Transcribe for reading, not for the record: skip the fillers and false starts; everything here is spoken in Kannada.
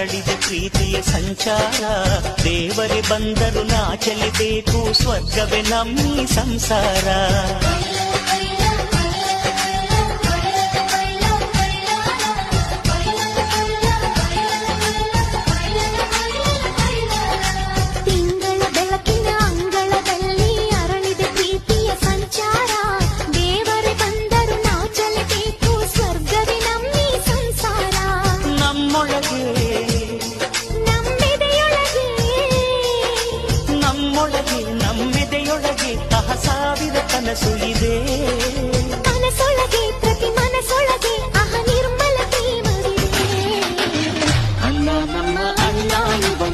ಅರಳಿದ ಪ್ರೀತಿಯ ಸಂಚಾರ. ದೇವರೇ ಬಂದರು ನಾಚಲಿಬೇಕು, ಸ್ವರ್ಗವೇ ನಮ್ಮಿ ಸಂಸಾರ. ನಮ್ಮೆದೆಯೊಳಗೆ ಸಾವಿರ ಕನಸು ಇದೆ.